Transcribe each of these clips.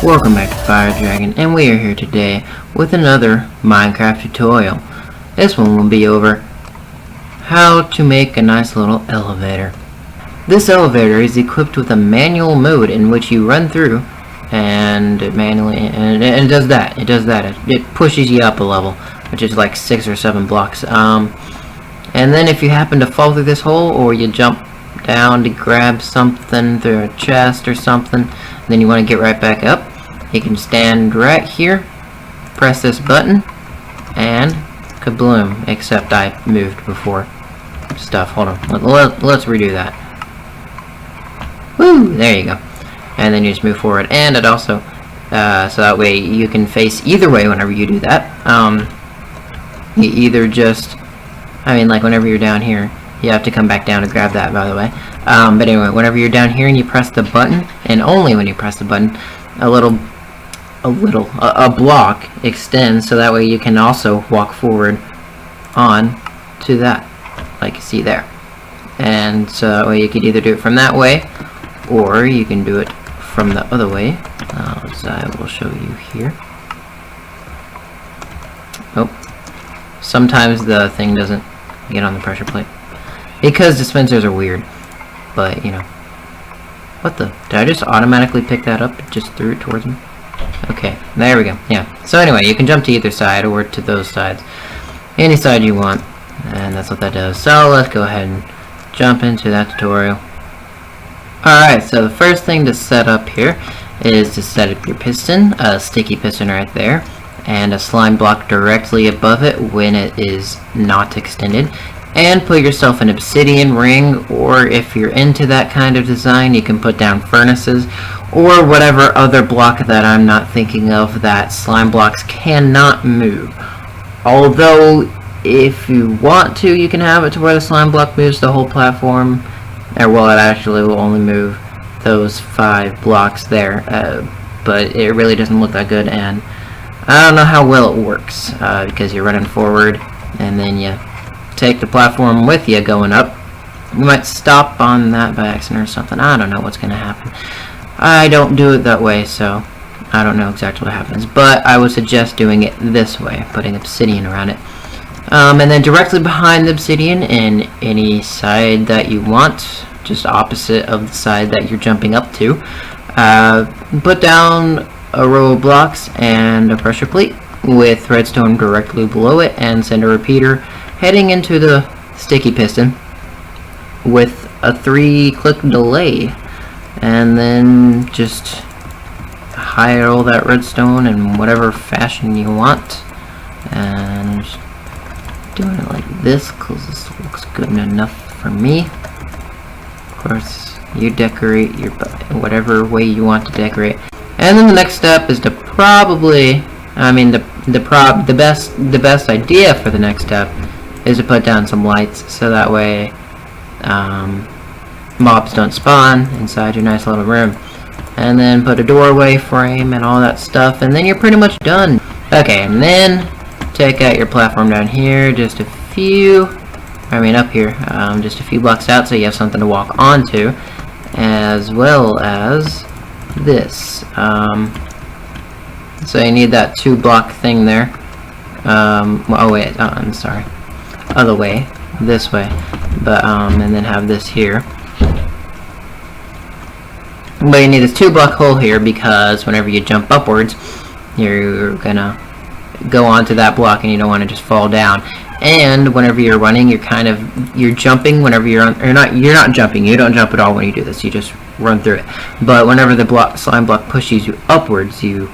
Welcome back to Fire Dragon, and we are here today with another Minecraft tutorial. This one will be over how to make a nice little elevator. This elevator is equipped with a manual mode in which you run through and it does that. It pushes you up a level, which is like 6 or 7 blocks. And then if you happen to fall through this hole, or you jump down to grab something through a chest or something, then you want to get right back up, you can stand right here, press this button, and kabloom. Except I moved before stuff. Hold on, let's redo that. Woo! There you go. And then you just move forward, and it also so that way you can face either way whenever you do that. You either just, like whenever you're down here, you have to come back down to grab that, by the way. But anyway, whenever you're down here and you press the button, and only when you press the button, a block extends, so that way you can also walk forward on to that, like you see there. And so that way you could either do it from that way, or you can do it from the other way. So I will show you here. Oh, sometimes the thing doesn't get on the pressure plate because dispensers are weird, but you know. What the? Did I just automatically pick that up? Just threw it towards me? Okay, there we go. Yeah. So anyway, you can jump to either side or to those sides. Any side you want. And that's what that does. So let's go ahead and jump into that tutorial. Alright, so the first thing to set up here is to set up your piston. A sticky piston right there. And a slime block directly above it when it is not extended. And put yourself an obsidian ring, or if you're into that kind of design, you can put down furnaces, or whatever other block that I'm not thinking of that slime blocks cannot move. Although, if you want to, you can have it to where the slime block moves the whole platform, or well, it actually will only move those 5 blocks there, but it really doesn't look that good, and I don't know how well it works, because you're running forward, and then you take the platform with you going up. You might stop on that by accident or something. I don't know what's going to happen. I don't do it that way, so I don't know exactly what happens. But I would suggest doing it this way, putting obsidian around it. And then directly behind the obsidian, in any side that you want, just opposite of the side that you're jumping up to, put down a row of blocks and a pressure plate with redstone directly below it, and send a repeater heading into the sticky piston with a 3-click delay, and then just hide all that redstone in whatever fashion you want, and just doing it like this because this looks good enough for me. Of course, you decorate your whatever way you want to decorate, and then the next step is to probably, the best idea for the next step is to put down some lights, so that way mobs don't spawn inside your nice little room. And then put a doorway frame and all that stuff, and then you're pretty much done. Okay, and then take out your platform down here, just a few, up here, just a few blocks out, so you have something to walk onto, as well as this. So you need that 2-block thing there. Oh wait, I'm sorry. Other way, this way, but and then have this here. But you need this 2-block hole here, because whenever you jump upwards, you're gonna go onto that block and you don't want to just fall down. And whenever you're running, you're jumping whenever you're on, you're not jumping, you don't jump at all when you do this, you just run through it. But whenever the slime block pushes you upwards, you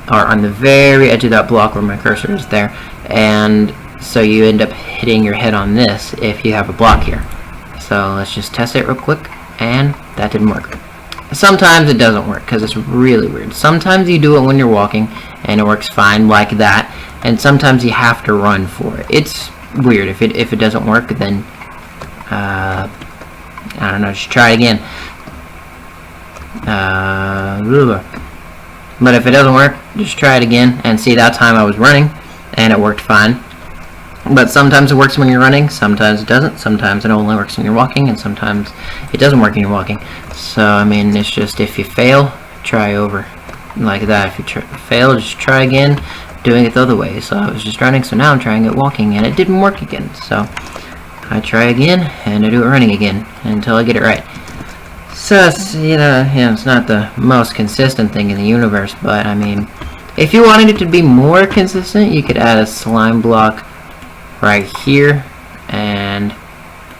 are on the very edge of that block where my cursor is there, and so you end up hitting your head on this if you have a block here. So let's just test it real quick, and that didn't work. Sometimes it doesn't work because it's really weird. Sometimes you do it when you're walking and it works fine like that, and sometimes you have to run for it. It's weird. If it doesn't work, then I don't know, just try it again. But if it doesn't work, just try it again, and see, that time I was running and it worked fine. But sometimes it works when you're running, sometimes it doesn't, sometimes it only works when you're walking, and sometimes it doesn't work when you're walking. So, it's just, if you fail, try over. like that. If you fail, just try again doing it the other way. So I was just running, so now I'm trying it walking, and it didn't work again. So I try again, and I do it running again until I get it right. So it's, it's not the most consistent thing in the universe, but I mean, if you wanted it to be more consistent, you could add a slime block right here and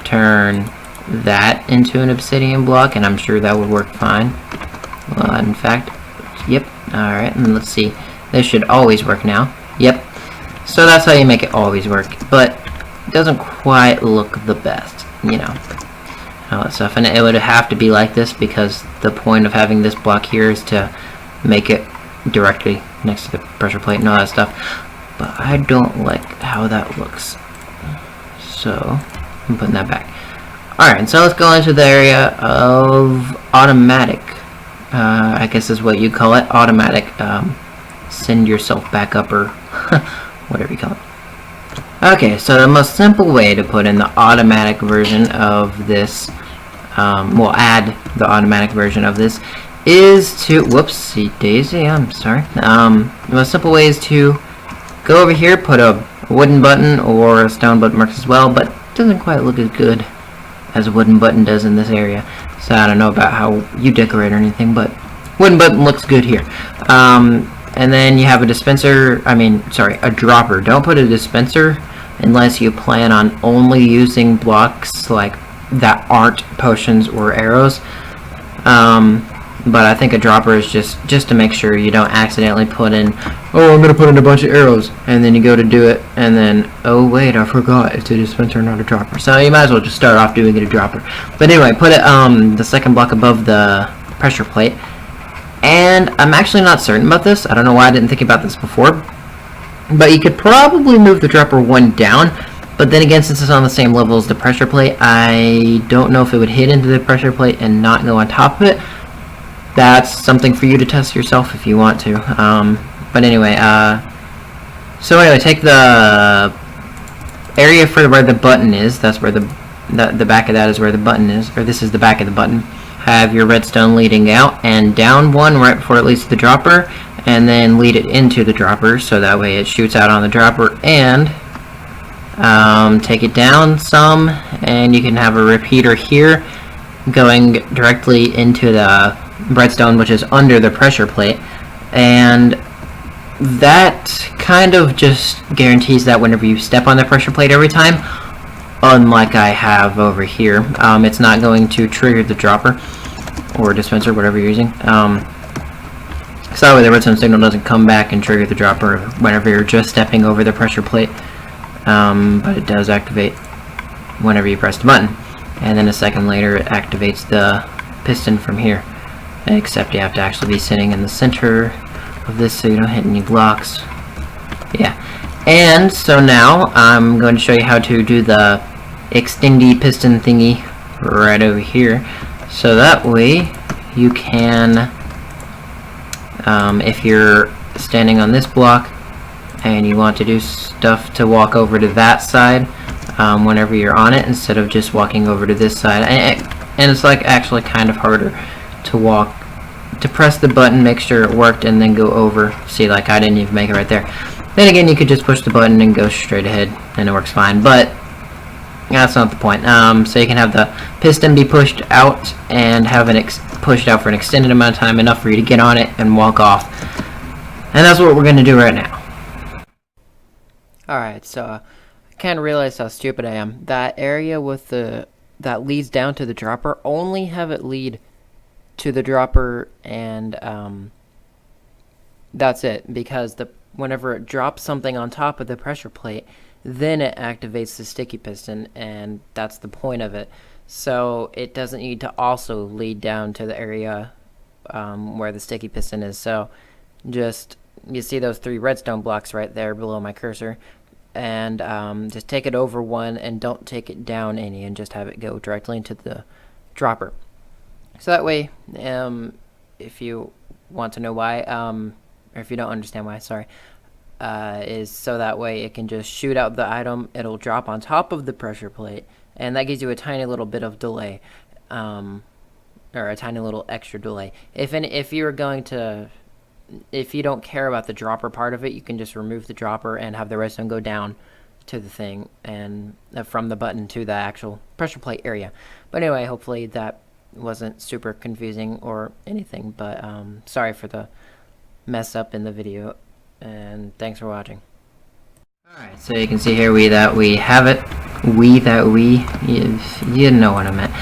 turn that into an obsidian block, and I'm sure that would work fine. Well, in fact, yep. Alright, and let's see. This should always work now. Yep. So that's how you make it always work, but it doesn't quite look the best, all that stuff. And it would have to be like this because the point of having this block here is to make it directly next to the pressure plate and all that stuff. But I don't like how that looks. So I'm putting that back. Alright, so let's go into the area of automatic. I guess is what you call it. Automatic. Send yourself back up, or whatever you call it. Okay, so the most simple way to put in the automatic version of this, add the automatic version of this, is to, whoopsie daisy, I'm sorry. The most simple way is to go over here, put a wooden button or a stone button works as well, but it doesn't quite look as good as a wooden button does in this area. So I don't know about how you decorate or anything, but wooden button looks good here. And then you have a dispenser, a dropper. Don't put a dispenser unless you plan on only using blocks like that aren't potions or arrows. But I think a dropper is just to make sure you don't accidentally put in, oh, I'm going to put in a bunch of arrows, and then you go to do it, and then, oh wait, I forgot, it's a dispenser, not a dropper. So you might as well just start off doing it a dropper. But anyway, put it the second block above the pressure plate. And I'm actually not certain about this. I don't know why I didn't think about this before. But you could probably move the dropper one down. But then again, since it's on the same level as the pressure plate, I don't know if it would hit into the pressure plate and not go on top of it. That's something for you to test yourself if you want to. But anyway, take the area for where the button is. That's where the back of that is where the button is. Or this is the back of the button. Have your redstone leading out and down one right before it leads to the dropper, and then lead it into the dropper so that way it shoots out on the dropper, and take it down some, and you can have a repeater here going directly into the redstone, which is under the pressure plate, and that kind of just guarantees that whenever you step on the pressure plate every time, unlike I have over here, it's not going to trigger the dropper or dispenser, whatever you're using. So that way the redstone signal doesn't come back and trigger the dropper whenever you're just stepping over the pressure plate. But it does activate whenever you press the button. And then a second later it activates the piston from here. Except you have to actually be sitting in the center of this so you don't hit any blocks. Yeah. And so now I'm going to show you how to do the extendy piston thingy right over here. So that way you can, if you're standing on this block and you want to do stuff to walk over to that side whenever you're on it instead of just walking over to this side, and it's like actually kind of harder to press the button, make sure it worked, and then go over. See, like I didn't even make it right there. Then again, you could just push the button and go straight ahead, and it works fine, but that's not the point. So you can have the piston be pushed out and have it pushed out for an extended amount of time, enough for you to get on it and walk off. And that's what we're going to do right now. Alright, so I kind of realized how stupid I am. That area with that leads down to the dropper, only have it lead to the dropper, and that's it, because whenever it drops something on top of the pressure plate, then it activates the sticky piston, and that's the point of it. So it doesn't need to also lead down to the area where the sticky piston is. So just, you see those 3 redstone blocks right there below my cursor, and just take it over one and don't take it down any, and just have it go directly into the dropper. So that way, if you want to know why, or if you don't understand why, sorry, is so that way it can just shoot out the item, it'll drop on top of the pressure plate, and that gives you a tiny little bit of delay, or a tiny little extra delay. If you were going to if you don't care about the dropper part of it, you can just remove the dropper and have the redstone go down to the thing, and from the button to the actual pressure plate area. But anyway, hopefully that wasn't super confusing or anything, but sorry for the mess up in the video, and thanks for watching. Alright, so you can see here we have it. You know what I meant.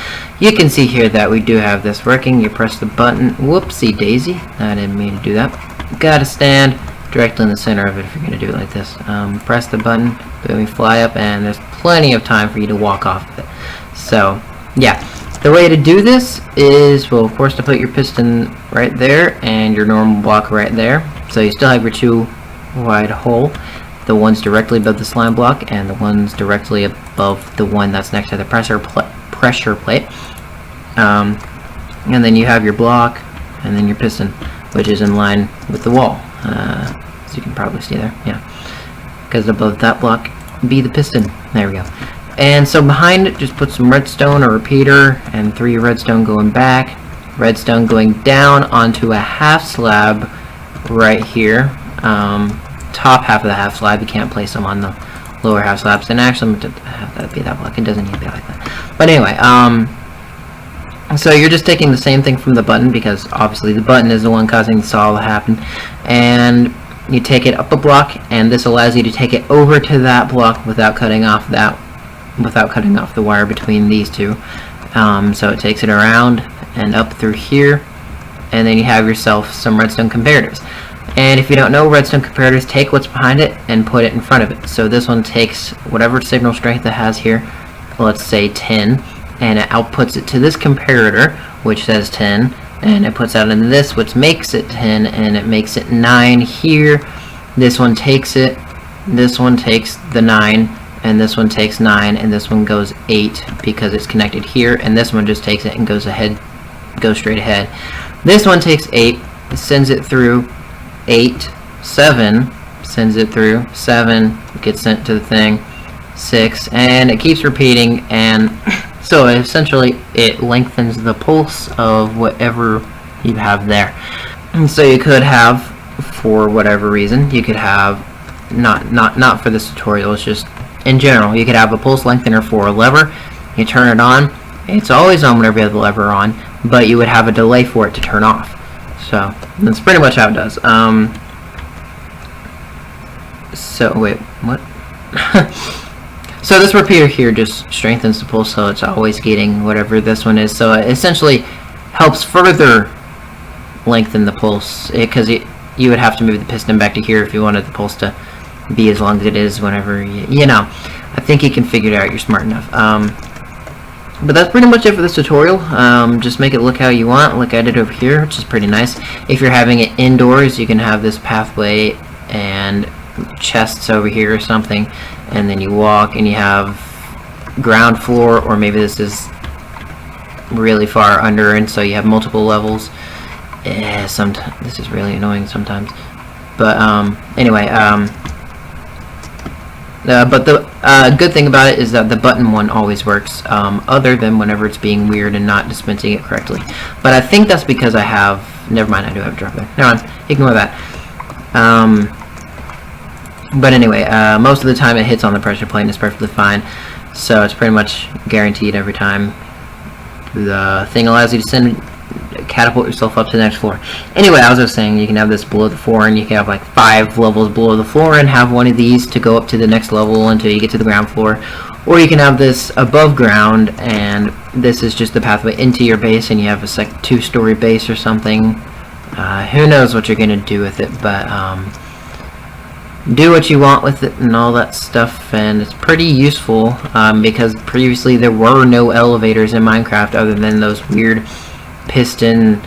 You can see here that we do have this working. You press the button. Whoopsie daisy. I didn't mean to do that. Gotta stand directly in the center of it if you're gonna do it like this. Press the button, boom, you fly up, and there's plenty of time for you to walk off of it. So, yeah. The way to do this is, well, of course, to put your piston right there and your normal block right there. So you still have your two wide hole. The ones directly above the slime block and the ones directly above the one that's next to the pressure plate. And then you have your block and then your piston, which is in line with the wall. So you can probably see there, yeah. Because above that block be the piston. There we go. And so behind it, just put some redstone or repeater and 3 redstone going back, redstone going down onto a half slab right here. Top half of the half slab, you can't place them on the lower half slabs, and actually I'm going to have that be that block. It doesn't need to be like that. But anyway, so you're just taking the same thing from the button, because obviously the button is the one causing this all to happen, and you take it up a block, and this allows you to take it over to that block without cutting off the wire between these two. So it takes it around and up through here, and then you have yourself some redstone comparators. And if you don't know, redstone comparators take what's behind it and put it in front of it. So this one takes whatever signal strength it has here, let's say 10, and it outputs it to this comparator, which says 10, and it puts out into this, which makes it 10, and it makes it 9 here. This one takes it, this one takes the 9, and this one takes 9, and this one goes 8 because it's connected here, and this one just takes it and goes straight ahead. This one takes 8, sends it through 8, 7, sends it through 7, gets sent to the thing, 6, and it keeps repeating, and so essentially it lengthens the pulse of whatever you have there. And so you could have, for whatever reason, you could have, not for this tutorial, it's just in general, you could have a pulse lengthener for a lever. You turn it on, it's always on whenever you have the lever on, but you would have a delay for it to turn off. So that's pretty much how it does. So wait, what? So this repeater here just strengthens the pulse, so it's always getting whatever this one is. So it essentially helps further lengthen the pulse, because you would have to move the piston back to here if you wanted the pulse to be as long as it is whenever you know. I think you can figure it out. You're smart enough. But that's pretty much it for this tutorial. Just make it look how you want. Look at it over here, which is pretty nice. If you're having it indoors, you can have this pathway and chests over here or something, and then you walk and you have ground floor, or maybe this is really far under, and so you have multiple levels. Sometimes this is really annoying sometimes. But anyway, but the good thing about it is that the button one always works, other than whenever it's being weird and not dispensing it correctly. But I think that's because I have, never mind, I do have a drop there. Never mind, ignore that. But anyway, most of the time it hits on the pressure plate and it's perfectly fine. So it's pretty much guaranteed every time. The thing allows you to catapult yourself up to the next floor. Anyway, as I was saying, you can have this below the floor, and you can have like 5 levels below the floor and have one of these to go up to the next level until you get to the ground floor. Or you can have this above ground, and this is just the pathway into your base, and you have a 2-story base or something. Who knows what you're going to do with it, but do what you want with it and all that stuff, and it's pretty useful, because previously there were no elevators in Minecraft other than those weird piston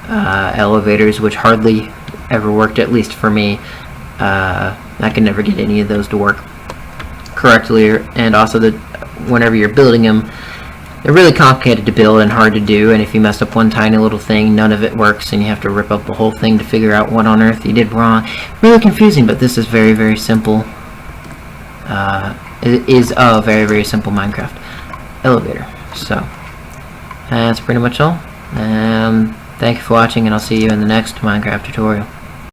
elevators, which hardly ever worked, at least for me. I could never get any of those to work correctly, and also whenever you're building them, they're really complicated to build and hard to do, and if you mess up one tiny little thing, none of it works, and you have to rip up the whole thing to figure out what on earth you did wrong. Really confusing, but this is very, very simple. It is a very, very simple Minecraft elevator. So that's pretty much all. Thank you for watching, and I'll see you in the next Minecraft tutorial.